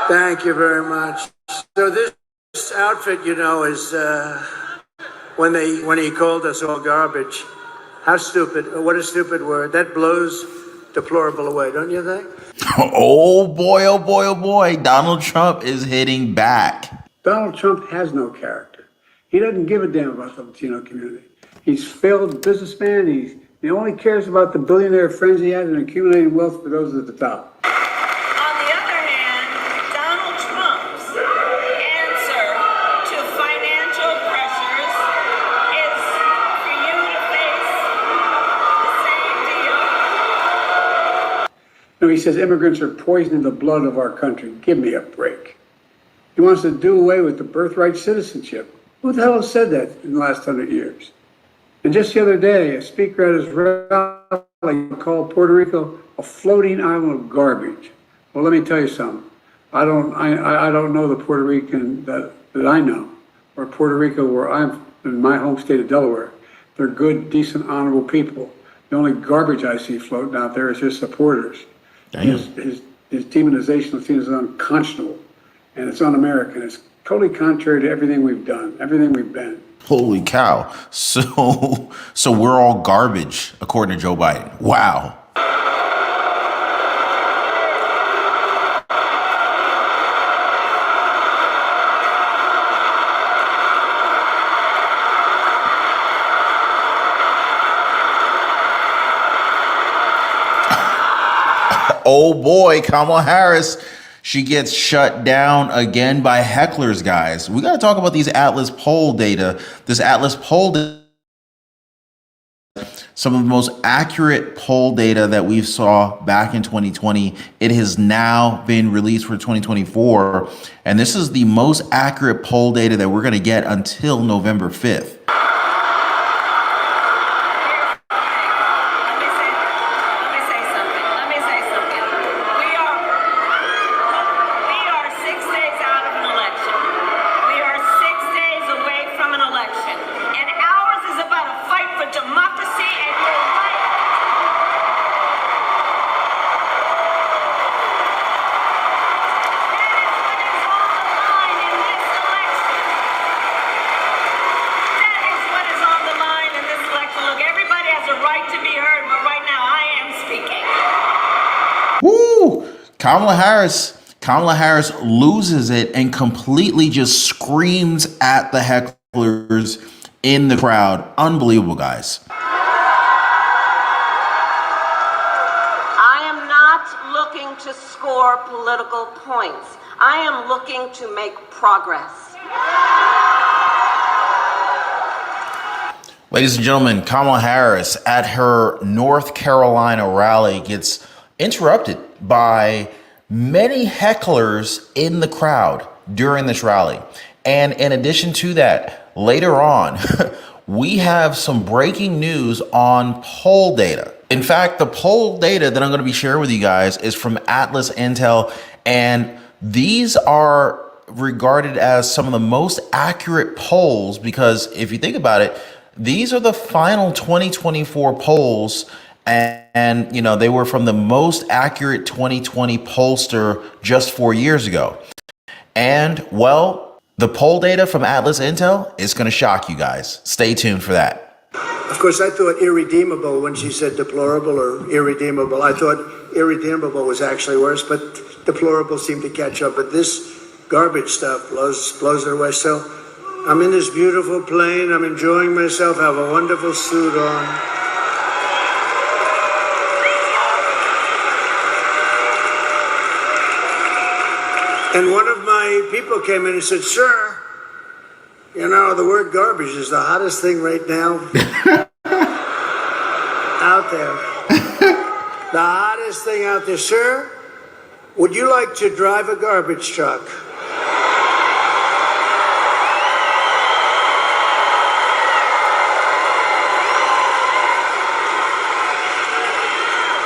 Thank you very much. So this outfit, you know, is when he called us all garbage. How stupid! What a stupid word. That blows deplorable away, don't you think? Oh boy, oh boy, oh boy. Donald Trump is hitting back. Donald Trump has no character. He doesn't give a damn about the Latino community. He's a failed businessman. He only cares about the billionaire friends he has and accumulating wealth for those at the top. On the other hand, Donald Trump's answer to financial pressures is for you to face the same deal. No, he says immigrants are poisoning the blood of our country. Give me a break. He wants to do away with the birthright citizenship. Who the hell has said that in the last 100 years? And just the other day, a speaker at his rally called Puerto Rico a floating island of garbage. Well, let me tell you something. I don't know the Puerto Rican that I know, or Puerto Rico where I'm in my home state of Delaware. They're good, decent, honorable people. The only garbage I see floating out there is his supporters. His demonization of things is unconscionable, and it's un-American. It's totally contrary to everything we've done, everything we've been. Holy cow. So we're all garbage, according to Joe Biden. Wow. Oh boy, Kamala Harris. She gets shut down again by hecklers, guys. We got to talk about these Atlas poll data. This Atlas poll data, some of the most accurate poll data that we saw back in 2020. It has now been released for 2024. And this is the most accurate poll data that we're going to get until November 5th. Kamala Harris loses it and completely just screams at the hecklers in the crowd. Unbelievable, guys. I am not looking to score political points. I am looking to make progress. Ladies and gentlemen, Kamala Harris at her North Carolina rally gets interrupted by many hecklers in the crowd during this rally. And in addition to that, later on, we have some breaking news on poll data. In fact, the poll data that I'm going to be sharing with you guys is from Atlas Intel, and these are regarded as some of the most accurate polls because if you think about it, these are the final 2024 polls. And, you know, they were from the most accurate 2020 pollster just 4 years ago. And, well, the poll data from Atlas Intel is going to shock you guys. Stay tuned for that. Of course, I thought irredeemable when she said deplorable or irredeemable. I thought irredeemable was actually worse, but deplorable seemed to catch up. But this garbage stuff blows it away. So I'm in this beautiful plane. I'm enjoying myself. I have a wonderful suit on. And one of my people came in and said, "Sir, you know, the word garbage is the hottest thing right now out there. The hottest thing out there. Sir, would you like to drive a garbage truck?"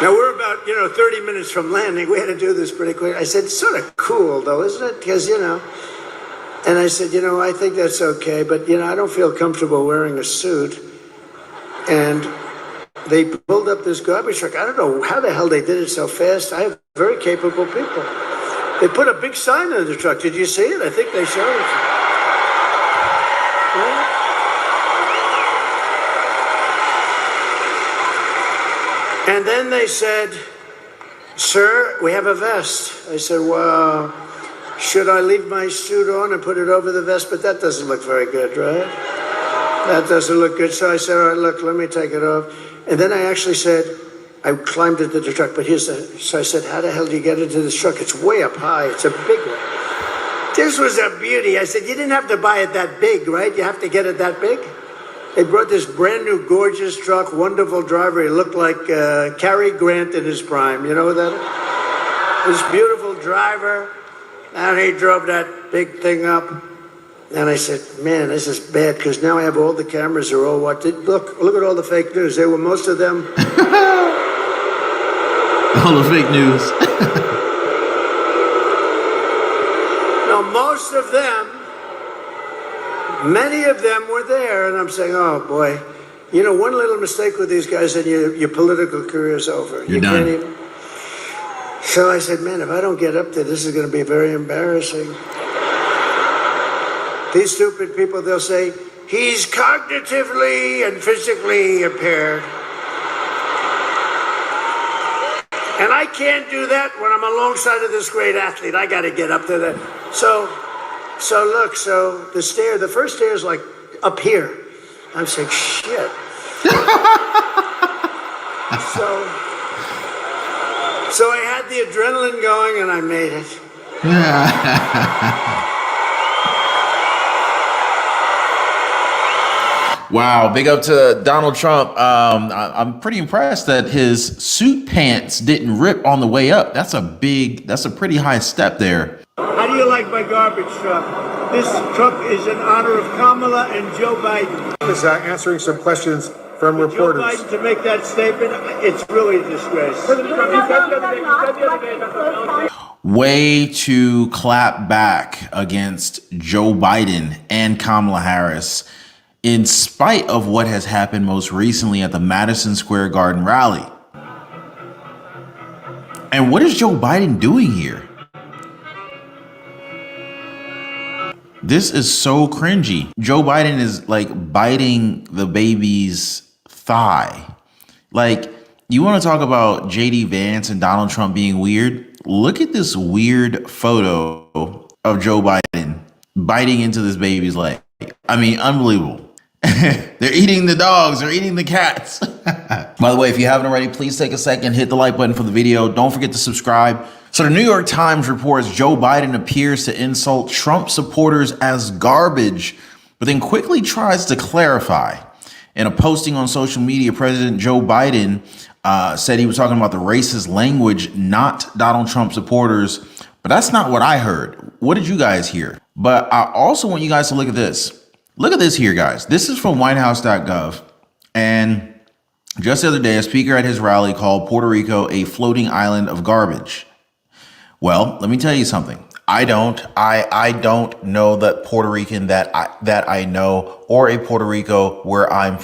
Now, we're about, 30 minutes from landing. We had to do this pretty quick. I said, sort of cool, though, isn't it? Because, and I said, I think that's okay, but, I don't feel comfortable wearing a suit. And they pulled up this garbage truck. I don't know how the hell they did it so fast. I have very capable people. They put a big sign on the truck. Did you see it? I think they showed it. Yeah. And then they said, "Sir, we have a vest." I said, "Well, should I leave my suit on and put it over the vest?" But that doesn't look very good, right? That doesn't look good. So I said, "All right, look, let me take it off." And then I actually said, I climbed into the truck, but so I said, "How the hell do you get into this truck? It's way up high. It's a big one." This was a beauty. I said, "You didn't have to buy it that big, right? You have to get it that big?" They brought this brand new, gorgeous truck, wonderful driver. He looked like Cary Grant in his prime. You know what that is? This beautiful driver. And he drove that big thing up. And I said, "Man, this is bad, because now I have all the cameras are all what did look at all the fake news. They were most of them." All the fake news. No, most of them, many of them were there, and I'm saying, "Oh boy, you know, one little mistake with these guys and your political career is over. You're done." Can't even. So I said, "Man, if I don't get up there, this is going to be very embarrassing." These stupid people, they'll say, "He's cognitively and physically impaired." And I can't do that when I'm alongside of this great athlete. I got to get up to that. So look, the first stair is like up here. I'm saying, shit. So I had the adrenaline going and I made it. Wow, big up to Donald Trump. I'm pretty impressed that his suit pants didn't rip on the way up. That's a pretty high step there. How do you like my garbage truck? This truck is in honor of Kamala and Joe Biden. Is answering some questions from reporters. Joe Biden to make that statement, it's really a disgrace. Way to clap back against Joe Biden and Kamala Harris, in spite of what has happened most recently at the Madison Square Garden rally. And what is Joe Biden doing here? This is so cringy. Joe Biden is like biting the baby's thigh. Like, you want to talk about JD Vance and Donald Trump being weird? Look at this weird photo of Joe Biden biting into this baby's leg. I mean, unbelievable. They're eating the dogs. They're eating the cats. By the way, if you haven't already, please take a second, hit the like button for the video. Don't forget to subscribe. So the New York Times reports Joe Biden appears to insult Trump supporters as garbage, but then quickly tries to clarify. In a posting on social media, President Joe Biden said he was talking about the racist language, not Donald Trump supporters. But that's not what I heard. What did you guys hear? But I also want you guys to look at this. Look at this here, guys. This is from whitehouse.gov. And just the other day, a speaker at his rally called Puerto Rico a floating island of garbage. Well, let me tell you something. I don't know that Puerto Rican that I know, or a Puerto Rico where I'm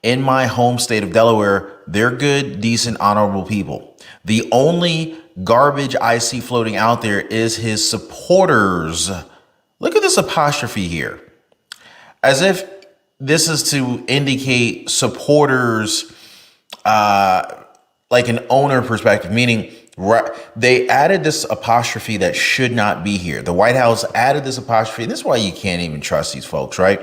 in my home state of Delaware. They're good, decent, honorable people. The only garbage I see floating out there is his supporters. Look at this apostrophe here. As if this is to indicate supporters, like an owner perspective, meaning they added this apostrophe that should not be here. The White House added this apostrophe. And this is why you can't even trust these folks, right?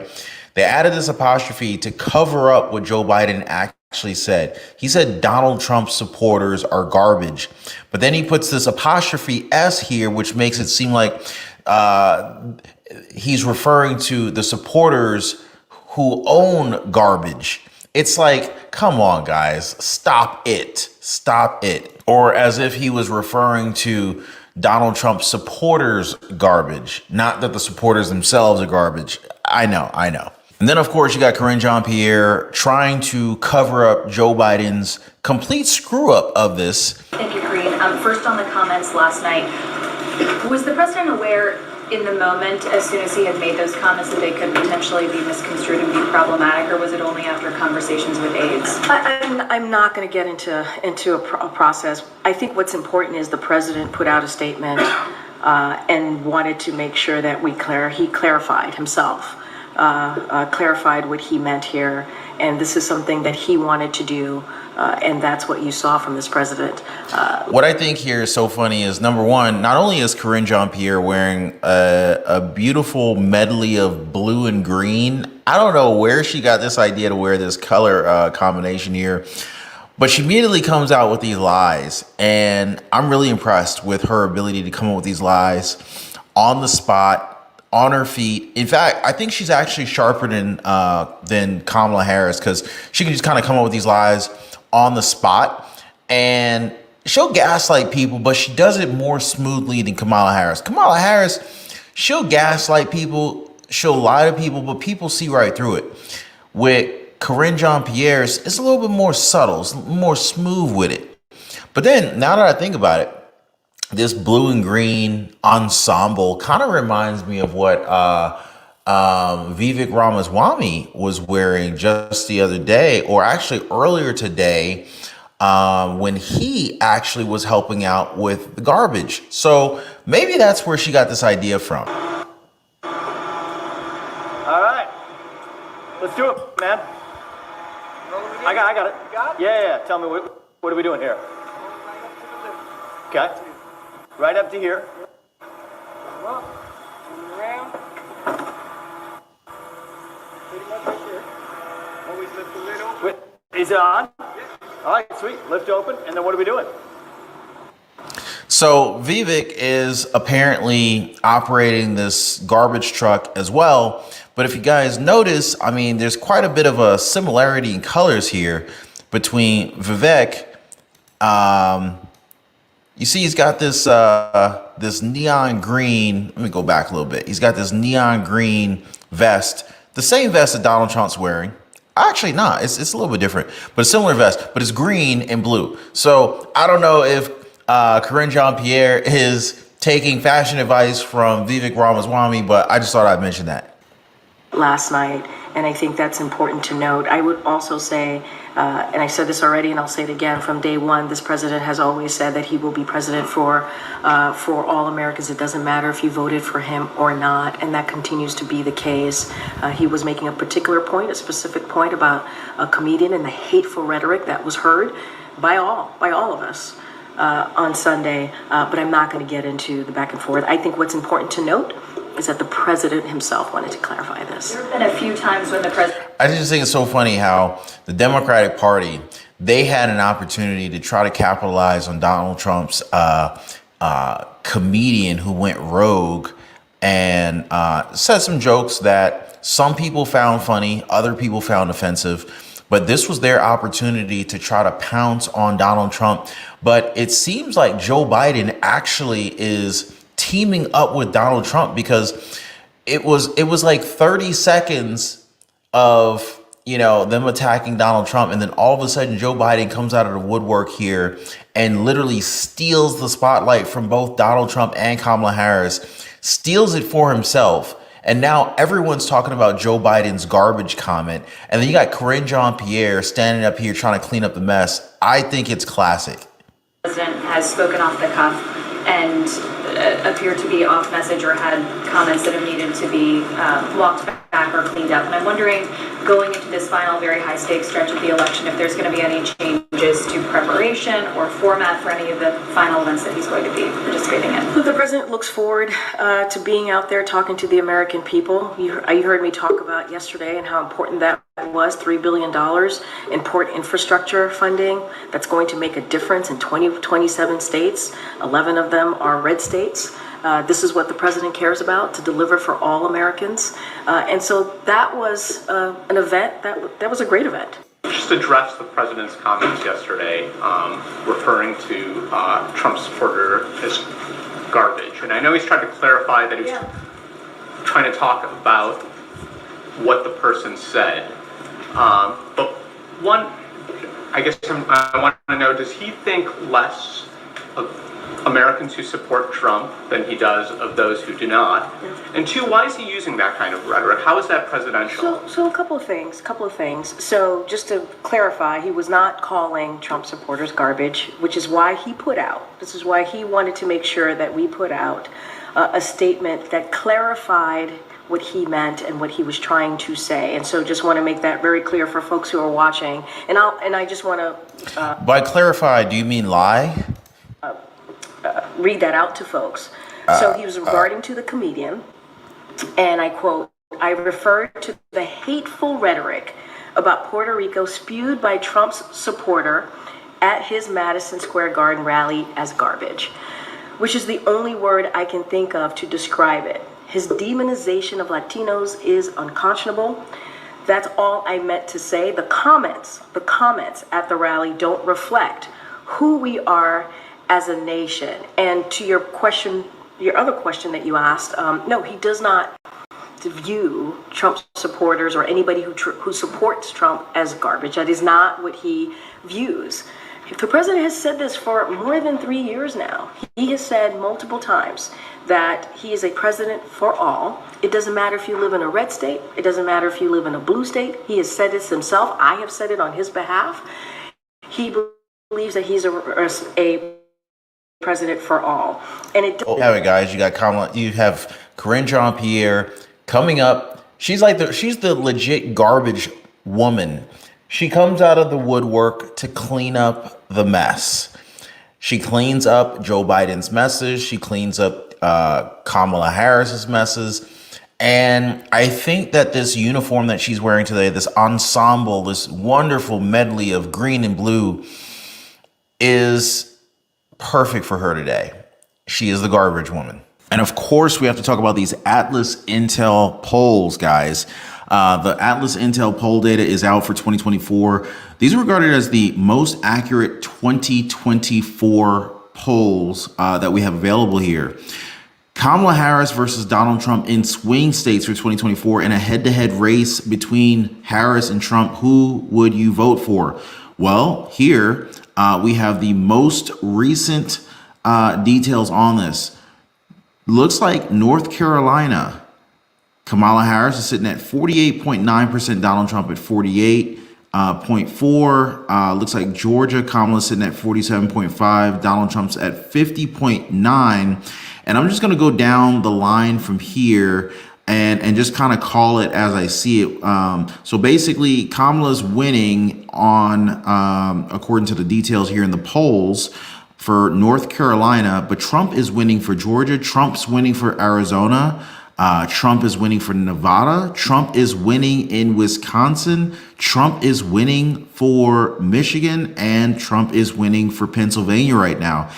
They added this apostrophe to cover up what Joe Biden actually said. He said Donald Trump supporters are garbage. But then he puts this apostrophe S here, which makes it seem like he's referring to the supporters who own garbage. It's like, come on, guys, stop it. Stop it. Or as if he was referring to Donald Trump supporters garbage, not that the supporters themselves are garbage. I know. And then, of course, you got Karine Jean-Pierre trying to cover up Joe Biden's complete screw up of this. Thank you, Karine. First on the comments last night, was the president aware in the moment, as soon as he had made those comments, that they could potentially be misconstrued and be problematic, or was it only after conversations with aides? I'm not going to get into a process. I think what's important is the president put out a statement and wanted to make sure that he clarified himself, clarified what he meant here. And this is something that he wanted to do. And that's what you saw from this president. What I think here is so funny is, number one, not only is Karine Jean-Pierre wearing a beautiful medley of blue and green. I don't know where she got this idea to wear this color combination here, but she immediately comes out with these lies. And I'm really impressed with her ability to come up with these lies on the spot, on her feet. In fact, I think she's actually sharper than Kamala Harris, because she can just kind of come up with these lies on the spot, and she'll gaslight people, but she does it more smoothly than Kamala Harris. Kamala Harris, she'll gaslight people, she'll lie to people, but people see right through it. With Karine Jean-Pierre, it's a little bit more subtle, it's more smooth with it. But then, now that I think about it, this blue and green ensemble kind of reminds me of what Vivek Ramaswamy was wearing just the other day, or actually earlier today, when he actually was helping out with the garbage. So maybe that's where she got this idea from. All right, let's do it, man. I got it. Yeah. Tell me, what are we doing here? Okay. Right up to here. Wait, is it on? All right, sweet. Lift open, and then what are we doing? So Vivek is apparently operating this garbage truck as well. But if you guys notice, I mean, there's quite a bit of a similarity in colors here between Vivek. You see, he's got this this neon green. Let me go back a little bit. He's got this neon green vest, the same vest that Donald Trump's wearing. Actually, not. It's a little bit different, but a similar vest, but it's green and blue. So I don't know if Karine Jean-Pierre is taking fashion advice from Vivek Ramaswamy, but I just thought I'd mention that. Last night, and I think that's important to note. I would also say, and I said this already, and I'll say it again, from day one, this president has always said that he will be president for all Americans. It doesn't matter if you voted for him or not, and that continues to be the case. He was making a particular point, a specific point about a comedian and the hateful rhetoric that was heard by all of us on Sunday, but I'm not going to get into the back and forth. I think what's important to note is that the president himself wanted to clarify this. There have been a few times when the president... I just think it's so funny how the Democratic Party, they had an opportunity to try to capitalize on Donald Trump's comedian who went rogue and said some jokes that some people found funny, other people found offensive. But this was their opportunity to try to pounce on Donald Trump. But it seems like Joe Biden actually is teaming up with Donald Trump, because it was like 30 seconds of, you know, them attacking Donald Trump, and then all of a sudden Joe Biden comes out of the woodwork here and literally steals the spotlight from both Donald Trump and Kamala Harris, steals it for himself. And now everyone's talking about Joe Biden's garbage comment. And then you got Karine Jean-Pierre standing up here trying to clean up the mess. I think it's classic. The president has spoken off the cuff and appeared to be off message or had comments that have needed to be walked back or cleaned up. And I'm wondering, going into this final very high stakes stretch of the election, if there's going to be any changes to preparation or format for any of the final events that he's going to be participating in. The president looks forward to being out there talking to the American people. You heard me talk about yesterday and how important that was, $3 billion in port infrastructure funding that's going to make a difference in 27 states. 11 of them are red states. This is what the president cares about, to deliver for all Americans. And so that was an event, that was a great event. Just address the president's comments yesterday, referring to Trump supporter as garbage. And I know he's tried to clarify that he's trying to talk about what the person said. But one, I guess I want to know, does he think less of Americans who support Trump than he does of those who do not? And two, why is he using that kind of rhetoric? How is that presidential? So a couple of things. So just to clarify, he was not calling Trump supporters garbage, which is why this is why he wanted to make sure that we put out a statement that clarified what he meant and what he was trying to say. And so just want to make that very clear for folks who are watching. And I just want to... By clarify, do you mean lie? Read that out to folks. So he was regarding to the comedian, and I quote, "I referred to the hateful rhetoric about Puerto Rico spewed by Trump's supporter at his Madison Square Garden rally as garbage, which is the only word I can think of to describe it. His demonization of Latinos is unconscionable. That's all I meant to say. The comments at the rally don't reflect who we are as a nation." And to your question, your other question that you asked, no, he does not view Trump supporters or anybody who supports Trump as garbage. That is not what he views. The president has said this for more than 3 years now. He has said multiple times that he is a president for all. It doesn't matter if you live in a red state. It doesn't matter if you live in a blue state. He has said this himself. I have said it on his behalf. He believes that he's a president for all. And it Yeah, guys, you got Kamala, you have Corinne Jean-Pierre coming up. She's the legit garbage woman. She comes out of the woodwork to clean up the mess. She cleans up Joe Biden's messes. She cleans up Kamala Harris's messes. And I think that this uniform that she's wearing today, this ensemble, this wonderful medley of green and blue, is perfect for her today. She is the garbage woman. And of course, we have to talk about these Atlas Intel polls, guys. The Atlas Intel poll data is out for 2024. These are regarded as the most accurate 2024 polls that we have available here. Kamala Harris versus Donald Trump in swing states for 2024 in a head-to-head race between Harris and Trump. Who would you vote for? Well, here we have the most recent details on this. Looks like North Carolina, Kamala Harris is sitting at 48.9%, Donald Trump at 48.4%. Looks like Georgia, Kamala is sitting at 47.5%, Donald Trump's at 50.9%. And I'm just going to go down the line from here and just kind of call it as I see it. So basically, Kamala's winning on, according to the details here in the polls, for North Carolina, but Trump is winning for Georgia. Trump's winning for Arizona. Trump is winning for Nevada. Trump is winning in Wisconsin. Trump is winning for Michigan, and Trump is winning for Pennsylvania right now.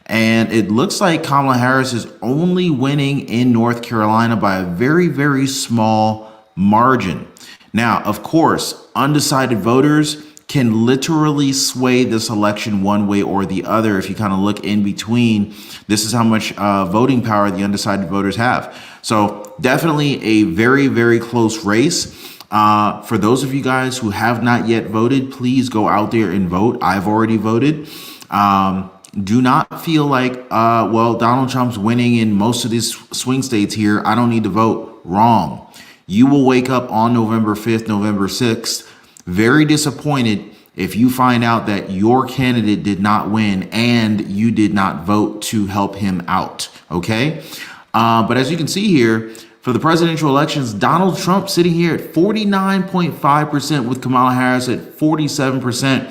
And it looks like Kamala Harris is only winning in North Carolina by a very, very small margin. Now, of course, undecided voters can literally sway this election one way or the other. If you kind of look in between, this is how much voting power the undecided voters have. So definitely a very, very close race. For those of you guys who have not yet voted, please go out there and vote. I've already voted. Do not feel like, well, Donald Trump's winning in most of these swing states here, I don't need to vote. Wrong. You will wake up on November 5th, November 6th, very disappointed if you find out that your candidate did not win and you did not vote to help him out. Okay. But as you can see here, for the presidential elections, Donald Trump sitting here at 49.5% with Kamala Harris at 47%.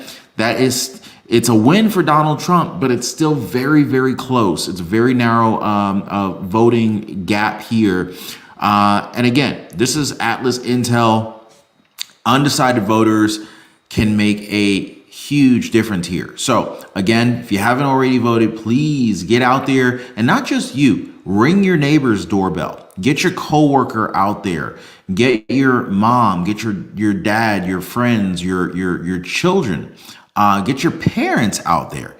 It's a win for Donald Trump, but it's still very, very close. It's a very narrow voting gap here. And again, this is Atlas Intel. Undecided voters can make a huge difference here. So again, if you haven't already voted, please get out there, and not just you, ring your neighbor's doorbell, get your coworker out there, get your mom, get your dad, your friends, your children, get your parents out there.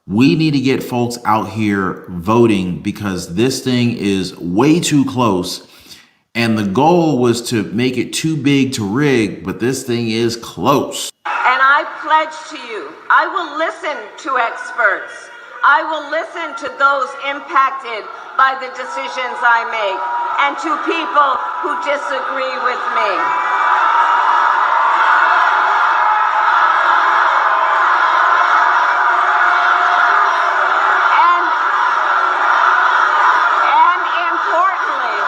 We need to get folks out here voting because this thing is way too close. And the goal was to make it too big to rig, but this thing is close. And I pledge to you, I will listen to experts. I will listen to those impacted by the decisions I make and to people who disagree with me. And importantly,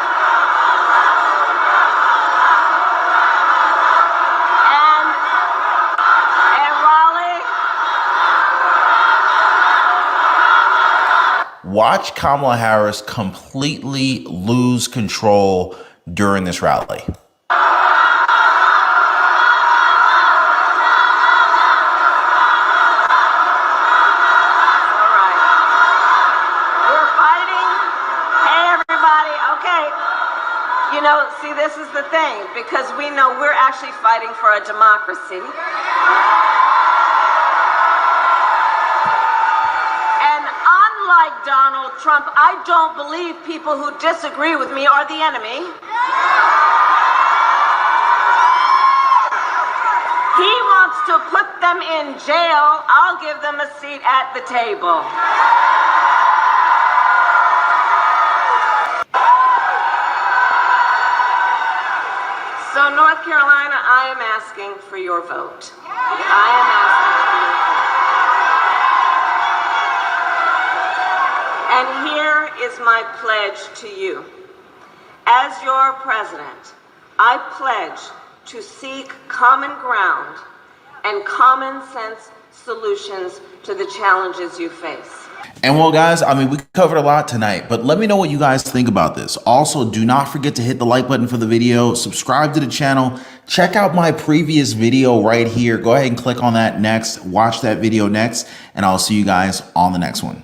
and Raleigh, Watch Kamala Harris completely lose control during this rally. you know, see, this is the thing, because we know we're actually fighting for a democracy. And unlike Donald Trump, I don't believe people who disagree with me are the enemy. He wants to put them in jail. I'll give them a seat at the table. So, North Carolina, I am asking for your vote. I am asking for your vote. And here is my pledge to you. As your president, I pledge to seek common ground and common sense solutions to the challenges you face. And well, guys, I mean, we covered a lot tonight, but let me know what you guys think about this. Also, do not forget to hit the like button for the video, subscribe to the channel, check out my previous video right here. Go ahead and click on that next, watch that video next, and I'll see you guys on the next one.